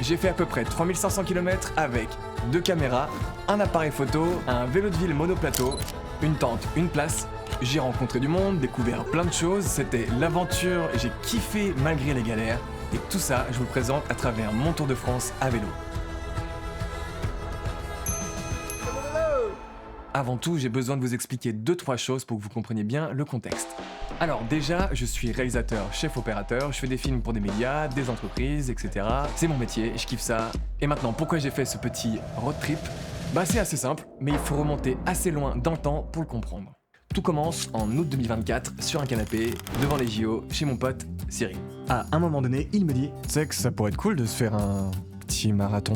J'ai fait à peu près 3500 km avec 2 caméras, un appareil photo, un vélo de ville monoplateau, une tente, une place. J'ai rencontré du monde, découvert plein de choses, c'était l'aventure, j'ai kiffé malgré les galères. Et tout ça, je vous le présente à travers mon Tour de France à vélo. Avant tout, j'ai besoin de vous expliquer 2-3 choses pour que vous compreniez bien le contexte. Alors déjà, je suis réalisateur, chef opérateur, je fais des films pour des médias, des entreprises, etc. C'est mon métier, je kiffe ça. Et maintenant, pourquoi j'ai fait ce petit road trip ? Bah c'est assez simple, mais il faut remonter assez loin dans le temps pour le comprendre. Tout commence en août 2024, sur un canapé, devant les JO, chez mon pote Cyril. À un moment donné, il me dit « Tu sais que ça pourrait être cool de se faire un petit marathon ».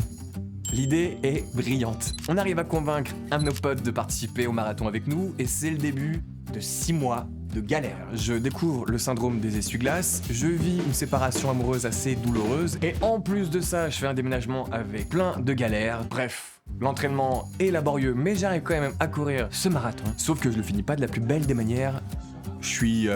L'idée est brillante. On arrive à convaincre un de nos potes de participer au marathon avec nous et c'est le début de 6 mois de galère. Je découvre le syndrome des essuie-glaces, je vis une séparation amoureuse assez douloureuse et en plus de ça, je fais un déménagement avec plein de galères. Bref, l'entraînement est laborieux mais j'arrive quand même à courir ce marathon. Sauf que je le finis pas de la plus belle des manières. Je suis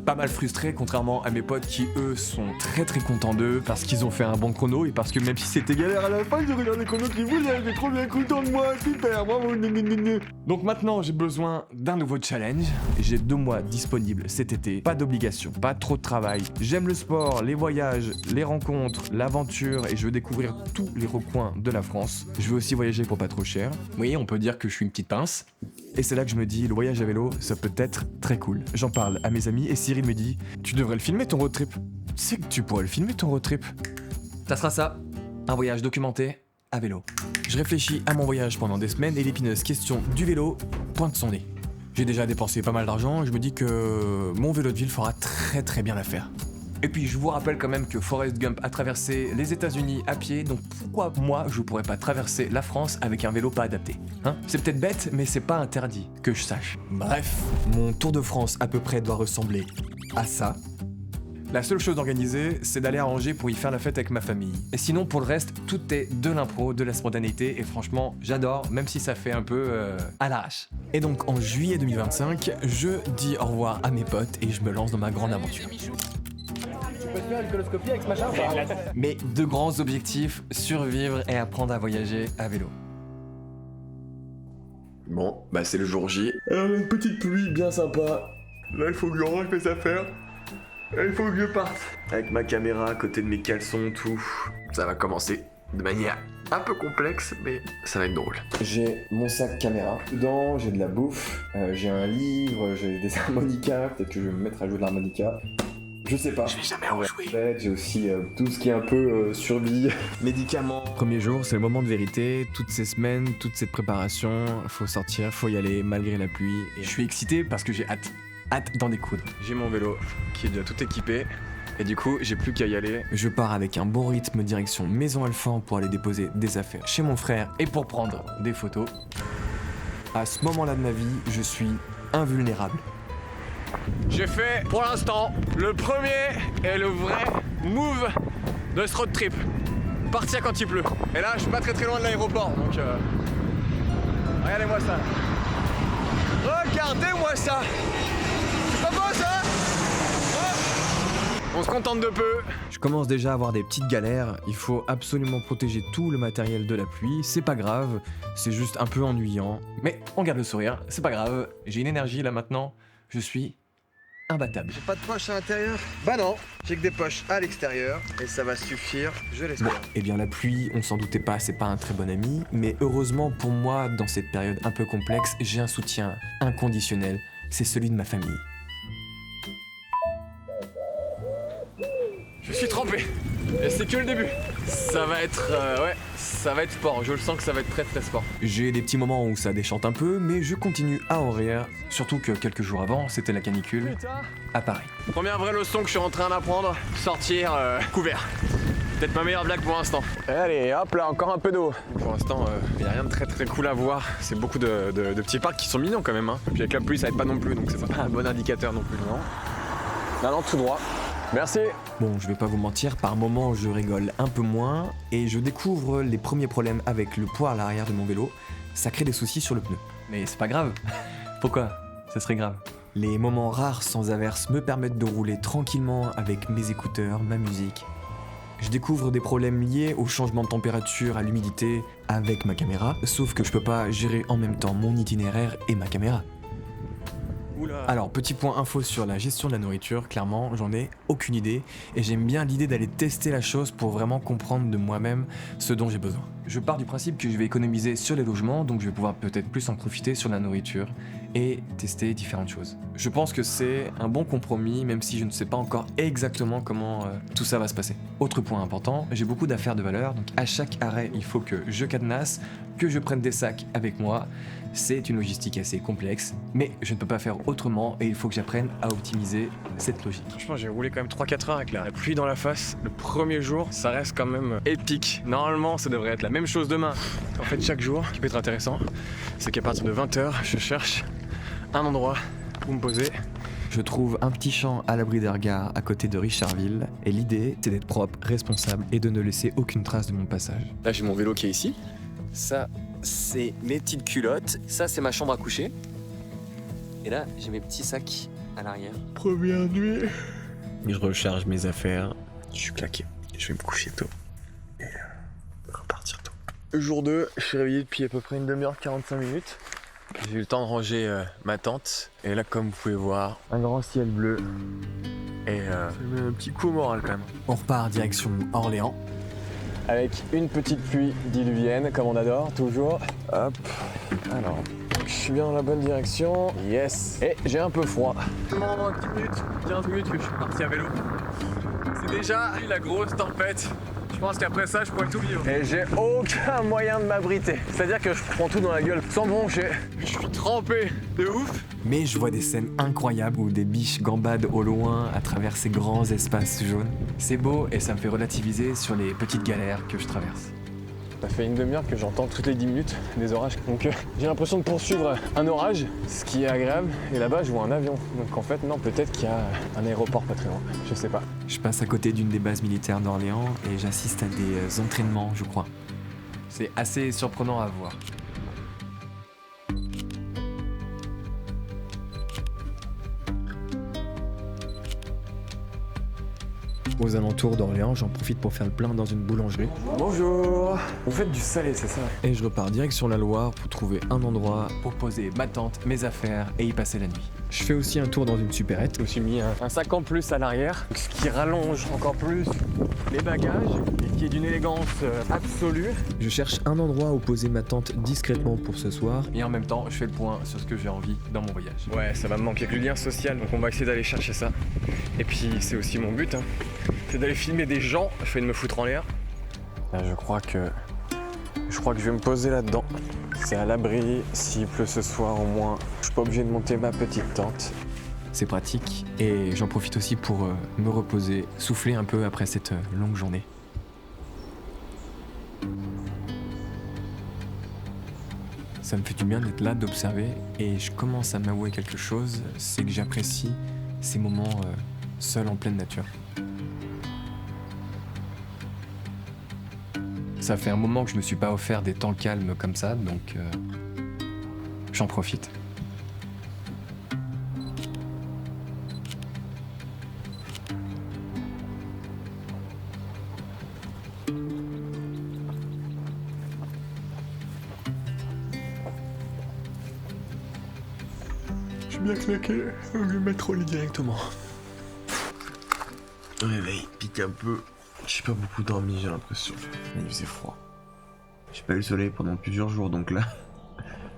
pas mal frustré, contrairement à mes potes qui eux sont très contents d'eux parce qu'ils ont fait un bon chrono et parce que même si c'était galère à la fin, ils ont regardé le chrono qu'ils voulaient, j'étais trop bien content de moi, super, bravo. Donc maintenant j'ai besoin d'un nouveau challenge. J'ai 2 mois disponibles cet été, pas d'obligation, pas trop de travail. J'aime le sport, les voyages, les rencontres, l'aventure et je veux découvrir tous les recoins de la France. Je veux aussi voyager pour pas trop cher. Oui, on peut dire que je suis une petite pince. Et c'est là que je me dis, le voyage à vélo, ça peut être très cool. J'en parle à mes amis et Cyril me dit, tu devrais le filmer ton road trip. Tu sais que tu pourrais le filmer ton road trip. Ça sera ça, un voyage documenté à vélo. Je réfléchis à mon voyage pendant des semaines et l'épineuse question du vélo pointe son nez. J'ai déjà dépensé pas mal d'argent et je me dis que mon vélo de ville fera très bien l'affaire. Et puis je vous rappelle quand même que Forrest Gump a traversé les États-Unis à pied, donc pourquoi moi je pourrais pas traverser la France avec un vélo pas adapté, hein ? C'est peut-être bête, mais c'est pas interdit, que je sache. Bref, mon Tour de France à peu près doit ressembler à ça. La seule chose organisée, c'est d'aller à Angers pour y faire la fête avec ma famille. Et sinon, pour le reste, tout est de l'impro, de la spontanéité, et franchement, j'adore, même si ça fait un peu à l'arrache. Et donc, en juillet 2025, je dis au revoir à mes potes et je me lance dans ma grande aventure. Tu peux te faire une coloscopie avec ce machin ou pas ? Mes 2 grands objectifs, survivre et apprendre à voyager à vélo. Bon, bah c'est le jour J. Alors une petite pluie bien sympa. Là il faut que je range mes affaires. Et il faut que je parte. Avec ma caméra à côté de mes caleçons, tout. Ça va commencer de manière un peu complexe, mais ça va être drôle. J'ai mon sac caméra. Dedans, j'ai de la bouffe, j'ai un livre, j'ai des harmonicas. Peut-être que je vais me mettre à jouer de l'harmonica. Je sais pas. Je vais jamais en jouer. J'ai aussi tout ce qui est un peu survie, médicaments. Premier jour, c'est le moment de vérité. Toutes ces semaines, toute cette préparation, faut sortir, faut y aller malgré la pluie. Et je suis excité parce que j'ai hâte d'en découdre. J'ai mon vélo qui est déjà tout équipé. Et du coup, j'ai plus qu'à y aller. Je pars avec un bon rythme direction Maison Alfand pour aller déposer des affaires chez mon frère et pour prendre des photos. À ce moment-là de ma vie, je suis invulnérable. J'ai fait pour l'instant le premier et le vrai move de ce road trip. Partir quand il pleut. Et là, je suis pas très loin de l'aéroport, donc regardez-moi ça. Regardez-moi ça. C'est pas beau ça ? On se contente de peu. Je commence déjà à avoir des petites galères. Il faut absolument protéger tout le matériel de la pluie. C'est pas grave, c'est juste un peu ennuyant. Mais on garde le sourire, c'est pas grave. J'ai une énergie là maintenant. Je suis imbattable. J'ai pas de poche à l'intérieur ? Bah non, j'ai que des poches à l'extérieur et ça va suffire, je l'espère. Eh bien la pluie, on s'en doutait pas, c'est pas un très bon ami, mais heureusement pour moi, dans cette période un peu complexe, j'ai un soutien inconditionnel, c'est celui de ma famille. Je suis trempé, et c'est que le début. Ça va être, ça va être sport, je le sens que ça va être très sport. J'ai des petits moments où ça déchante un peu, mais je continue à en rire, surtout que quelques jours avant, c'était la canicule à Paris. Première vraie leçon que je suis en train d'apprendre, sortir couvert. Peut-être ma meilleure blague pour l'instant. Allez, hop là, encore un peu d'eau. Pour l'instant, il n'y a rien de très cool à voir. C'est beaucoup de petits parcs qui sont mignons quand même. Hein. Puis avec la pluie, ça aide pas non plus, donc c'est pas un bon indicateur non plus. Non, tout droit. Merci. Bon, je vais pas vous mentir, par moments je rigole un peu moins et je découvre les premiers problèmes avec le poids à l'arrière de mon vélo. Ça crée des soucis sur le pneu. Mais c'est pas grave. Pourquoi ? Ça serait grave. Les moments rares sans averse me permettent de rouler tranquillement avec mes écouteurs, ma musique. Je découvre des problèmes liés au changement de température, à l'humidité avec ma caméra, sauf que je peux pas gérer en même temps mon itinéraire et ma caméra. Alors, petit point info sur la gestion de la nourriture, clairement, j'en ai aucune idée et j'aime bien l'idée d'aller tester la chose pour vraiment comprendre de moi-même ce dont j'ai besoin. Je pars du principe que je vais économiser sur les logements, donc je vais pouvoir peut-être plus en profiter sur la nourriture et tester différentes choses. Je pense que c'est un bon compromis, même si je ne sais pas encore exactement comment tout ça va se passer. Autre point important, j'ai beaucoup d'affaires de valeur, donc à chaque arrêt, il faut que je cadenasse, que je prenne des sacs avec moi. C'est une logistique assez complexe, mais je ne peux pas faire autrement et il faut que j'apprenne à optimiser cette logique. Franchement, j'ai roulé quand même 3-4 heures avec la pluie dans la face. Le premier jour, ça reste quand même épique. Normalement, ça devrait être la même chose demain. En fait, chaque jour, ce qui peut être intéressant, c'est qu'à partir de 20h, je cherche un endroit où me poser. Je trouve un petit champ à l'abri des regards à côté de Richardville et l'idée, c'est d'être propre, responsable et de ne laisser aucune trace de mon passage. Là, j'ai mon vélo qui est ici. Ça, c'est mes petites culottes. Ça, c'est ma chambre à coucher. Et là, j'ai mes petits sacs à l'arrière. Première nuit. Je recharge mes affaires. Je suis claqué. Je vais me coucher tôt. Et repartir tôt. Jour 2, je suis réveillé depuis à peu près une demi-heure, 45 minutes. J'ai eu le temps de ranger ma tente. Et là, comme vous pouvez voir, un grand ciel bleu. Et un petit coup au moral quand même. On repart direction Orléans. Avec une petite pluie diluvienne, comme on adore, toujours. Hop. Alors, je suis bien dans la bonne direction. Yes. Et j'ai un peu froid. Pendant 15 minutes que je suis parti à vélo. C'est déjà la grosse tempête. Je pense qu'après ça, je pourrais tout vivre. Et j'ai aucun moyen de m'abriter. C'est-à-dire que je prends tout dans la gueule sans broncher. Je suis trempé de ouf. Mais je vois des scènes incroyables où des biches gambadent au loin à travers ces grands espaces jaunes. C'est beau et ça me fait relativiser sur les petites galères que je traverse. Ça fait une demi-heure que j'entends toutes les 10 minutes des orages. Donc j'ai l'impression de poursuivre un orage, ce qui est agréable. Et là-bas, je vois un avion. Donc en fait, non, peut-être qu'il y a un aéroport pas très loin. Je sais pas. Je passe à côté d'une des bases militaires d'Orléans et j'assiste à des entraînements, je crois. C'est assez surprenant à voir. Aux alentours d'Orléans, j'en profite pour faire le plein dans une boulangerie. Bonjour. Vous faites du salé, c'est ça? Et je repars direct sur la Loire pour trouver un endroit pour poser ma tente, mes affaires et y passer la nuit. Je fais aussi un tour dans une supérette. Je me suis mis un sac en plus à l'arrière, ce qui rallonge encore plus les bagages et qui est d'une élégance absolue. Je cherche un endroit où poser ma tente discrètement pour ce soir. Et en même temps, je fais le point sur ce que j'ai envie dans mon voyage. Ouais, ça va me manquer du lien social, donc on va essayer d'aller chercher ça. Et puis c'est aussi mon but, hein. C'est d'aller filmer des gens, je vais de me foutre en l'air. Là, je crois que je vais me poser là-dedans. C'est à l'abri, s'il pleut ce soir au moins, je suis pas obligé de monter ma petite tente. C'est pratique et j'en profite aussi pour me reposer, souffler un peu après cette longue journée. Ça me fait du bien d'être là, d'observer et je commence à m'avouer quelque chose, c'est que j'apprécie ces moments seuls en pleine nature. Ça fait un moment que je me suis pas offert des temps calmes comme ça, donc j'en profite. Je suis bien claqué, je vais me mettre au lit directement. Réveil, pique un peu. J'ai pas beaucoup dormi, j'ai l'impression. Mais il faisait froid. J'ai pas eu le soleil pendant plusieurs jours, donc là,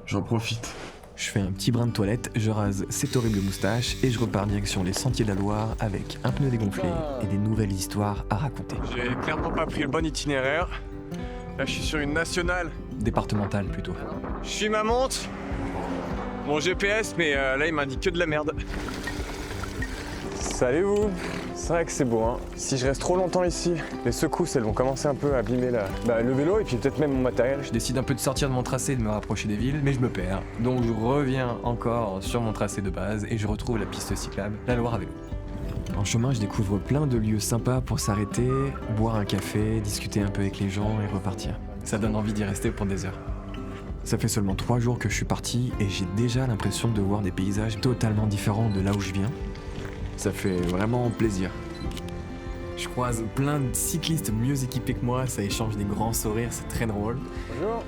j'en profite. Je fais un petit brin de toilette, je rase cette horrible moustache et je repars direction les sentiers de la Loire avec un pneu dégonflé et des nouvelles histoires à raconter. J'ai clairement pas pris le bon itinéraire. Là, je suis sur une nationale. Départementale plutôt. Je suis ma montre, mon GPS, mais là, il m'indique que de la merde. Salut vous. C'est vrai que c'est beau, hein. Si je reste trop longtemps ici, les secousses, elles vont commencer un peu à abîmer le vélo et puis peut-être même mon matériel. Je décide un peu de sortir de mon tracé et de me rapprocher des villes, mais je me perds. Donc je reviens encore sur mon tracé de base et je retrouve la piste cyclable, la Loire à vélo. En chemin, je découvre plein de lieux sympas pour s'arrêter, boire un café, discuter un peu avec les gens et repartir. Ça donne envie d'y rester pour des heures. Ça fait seulement 3 jours que je suis parti et j'ai déjà l'impression de voir des paysages totalement différents de là où je viens. Ça fait vraiment plaisir. Je Je croise plein de cyclistes mieux équipés que moi, ça échange des grands sourires, c'est très drôle. Bonjour.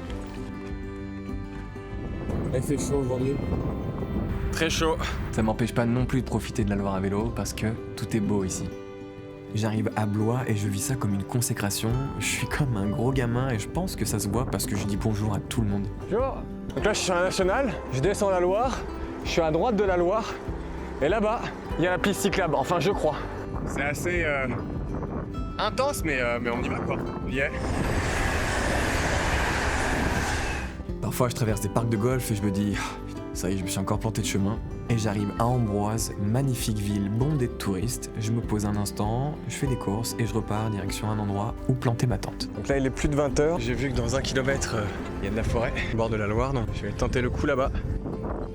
Il fait chaud aujourd'hui. Très chaud. Ça m'empêche pas non plus de profiter de la Loire à vélo parce que tout est beau ici. J'arrive à Blois et je vis ça comme une consécration. Je suis comme un gros gamin et je pense que ça se voit parce que je dis bonjour à tout le monde. Bonjour. Donc là, je suis sur la nationale, je descends la Loire, je suis à droite de la Loire, et là-bas, il y a la piste cyclable, enfin je crois. C'est assez intense, mais on y va quoi. Yeah. Parfois, je traverse des parcs de golf et je me dis, ça y est, je me suis encore planté de chemin. Et j'arrive à Ambroise, magnifique ville bondée de touristes. Je me pose un instant, je fais des courses et je repars direction un endroit où planter ma tente. Donc là, il est plus de 20h. J'ai vu que dans 1 kilomètre, il y a de la forêt, au bord de la Loire, donc je vais tenter le coup là-bas.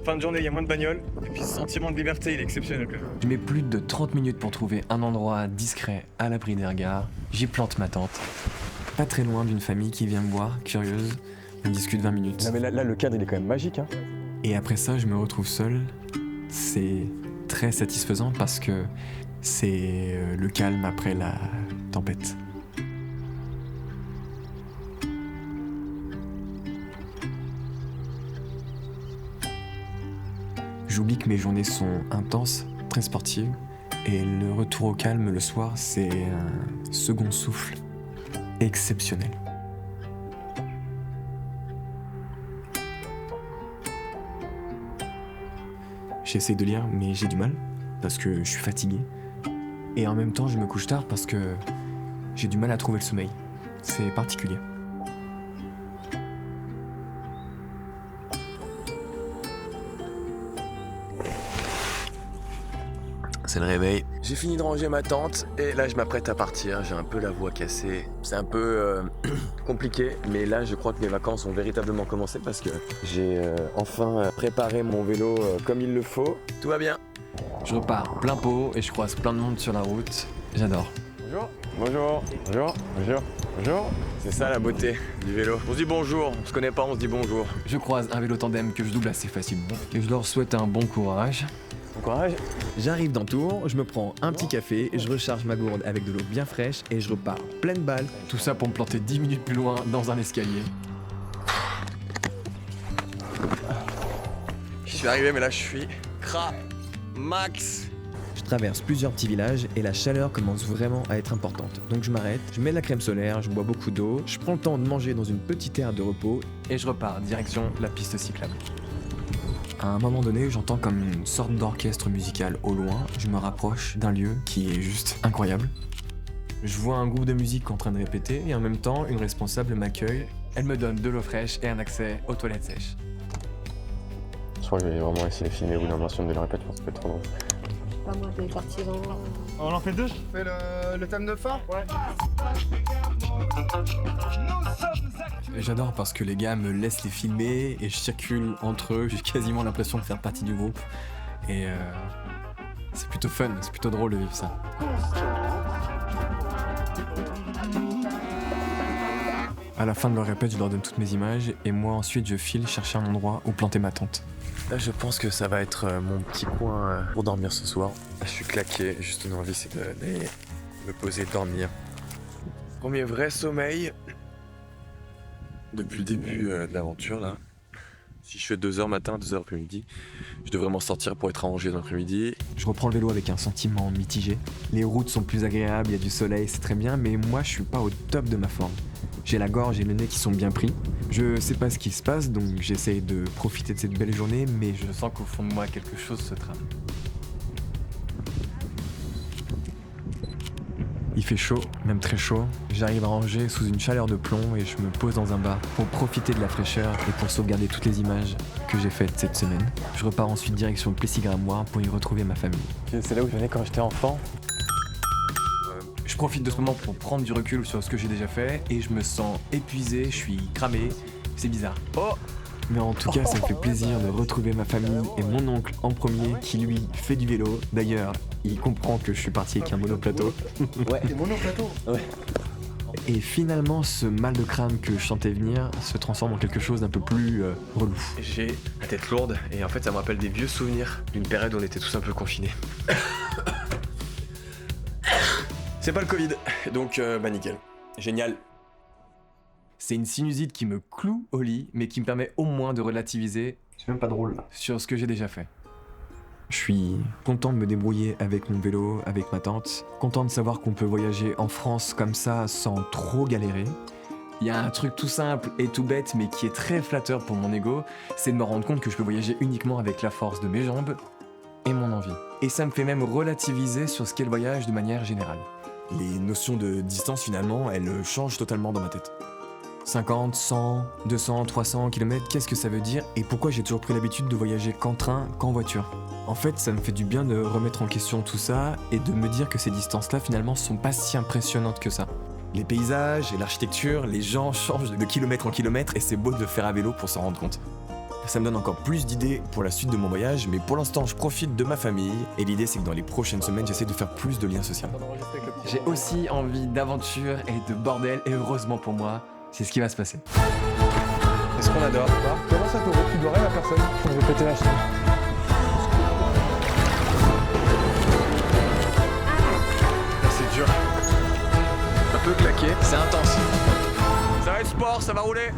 Fin de journée, il y a moins de bagnoles, et puis ce sentiment de liberté, il est exceptionnel. Je mets plus de 30 minutes pour trouver un endroit discret à l'abri des regards. J'y plante ma tente. Pas très loin d'une famille qui vient me voir, curieuse. On discute 20 minutes. Non mais là, le cadre, il est quand même magique, hein. Et après ça, je me retrouve seul. C'est très satisfaisant parce que c'est le calme après la tempête. J'oublie que mes journées sont intenses, très sportives, et le retour au calme le soir, c'est un second souffle exceptionnel. J'essaie de lire, mais j'ai du mal, parce que je suis fatigué. Et en même temps, je me couche tard parce que j'ai du mal à trouver le sommeil. C'est particulier. C'est le réveil. J'ai fini de ranger ma tente et là je m'apprête à partir. J'ai un peu la voix cassée. C'est un peu compliqué, mais là je crois que mes vacances ont véritablement commencé parce que j'ai enfin préparé mon vélo comme il le faut. Tout va bien. Je repars plein pot et je croise plein de monde sur la route. J'adore. Bonjour. Bonjour. Bonjour. Bonjour. Bonjour. C'est ça la beauté du vélo. On se dit bonjour, on se connaît pas, on se dit bonjour. Je croise un vélo tandem que je double assez facilement et je leur souhaite un bon courage. Bon courage. J'arrive dans Tours, je me prends un petit café, je recharge ma gourde avec de l'eau bien fraîche et je repars pleine balle. Tout ça pour me planter 10 minutes plus loin dans un escalier. Je suis arrivé mais là je suis max. Je traverse plusieurs petits villages et la chaleur commence vraiment à être importante. Donc je m'arrête, je mets de la crème solaire, je bois beaucoup d'eau, je prends le temps de manger dans une petite aire de repos et je repars direction la piste cyclable. À un moment donné, j'entends comme une sorte d'orchestre musical au loin. Je me rapproche d'un lieu qui est juste incroyable. Je vois un groupe de musique en train de répéter et en même temps, une responsable m'accueille. Elle me donne de l'eau fraîche et un accès aux toilettes sèches. Je crois que je vais vraiment essayer de filmer au bout d'un moment de la répète, ça peut être trop drôle. Pas moi, des partisans. On en fait deux. On fait le thème de fin. Ouais. Et j'adore parce que les gars me laissent les filmer et je circule entre eux. J'ai quasiment l'impression de faire partie du groupe. Et c'est plutôt fun, c'est plutôt drôle de vivre ça. À la fin de leur répète, je leur donne toutes mes images et moi ensuite je file chercher un endroit où planter ma tente. Là je pense que ça va être mon petit coin pour dormir ce soir. Là, je suis claqué, juste une envie c'est d'aller me poser, dormir. Premier vrai sommeil depuis le début de l'aventure là. Si je fais 2h matin, 2h après-midi, je devrais m'en sortir pour être arrangé dans l'après-midi. Je reprends le vélo avec un sentiment mitigé. Les routes sont plus agréables, il y a du soleil, c'est très bien, mais moi je suis pas au top de ma forme. J'ai la gorge et le nez qui sont bien pris. Je sais pas ce qui se passe, donc j'essaye de profiter de cette belle journée, mais je sens qu'au fond de moi quelque chose se trame. Il fait chaud, même très chaud. J'arrive à ranger sous une chaleur de plomb et je me pose dans un bar pour profiter de la fraîcheur et pour sauvegarder toutes les images que j'ai faites cette semaine. Je repars ensuite direction Plessis-Grammois pour y retrouver ma famille. C'est là où je venais quand j'étais enfant. Je profite de ce moment pour prendre du recul sur ce que j'ai déjà fait et je me sens épuisé, je suis cramé, c'est bizarre. Oh! Mais en tout cas, ça me fait plaisir de retrouver ma famille et mon oncle en premier qui lui fait du vélo. D'ailleurs, il comprend que je suis parti avec un monoplateau. Ouais. Des monoplateaux. Ouais. Et finalement, ce mal de crâne que je sentais venir se transforme en quelque chose d'un peu plus relou. J'ai la tête lourde et en fait ça me rappelle des vieux souvenirs d'une période où on était tous un peu confinés. C'est pas le Covid, donc bah nickel. Génial. C'est une sinusite qui me cloue au lit, mais qui me permet au moins de relativiser C'est même pas drôle là. sur ce que j'ai déjà fait. Je suis content de me débrouiller avec mon vélo, avec ma tante. Content de savoir qu'on peut voyager en France comme ça sans trop galérer. Il y a un truc tout simple et tout bête, mais qui est très flatteur pour mon ego, c'est de me rendre compte que je peux voyager uniquement avec la force de mes jambes et mon envie. Et ça me fait même relativiser sur ce qu'est le voyage de manière générale. Les notions de distance finalement, elles changent totalement dans ma tête. 50, 100, 200, 300 km, qu'est-ce que ça veut dire et pourquoi j'ai toujours pris l'habitude de voyager qu'en train, qu'en voiture? En fait, ça me fait du bien de remettre en question tout ça et de me dire que ces distances-là finalement sont pas si impressionnantes que ça. Les paysages et l'architecture, les gens changent de kilomètre en kilomètre et c'est beau de le faire à vélo pour s'en rendre compte. Ça me donne encore plus d'idées pour la suite de mon voyage, mais pour l'instant je profite de ma famille et l'idée c'est que dans les prochaines semaines j'essaie de faire plus de liens sociaux. J'ai aussi envie d'aventure et de bordel, et heureusement pour moi, c'est ce qui va se passer. Est-ce qu'on adore pas? Comment ça t'aurait? Tu dois rien à personne. Je vais péter la chaîne. C'est dur. Un peu claqué. C'est intense. Ça va être sport, ça va rouler.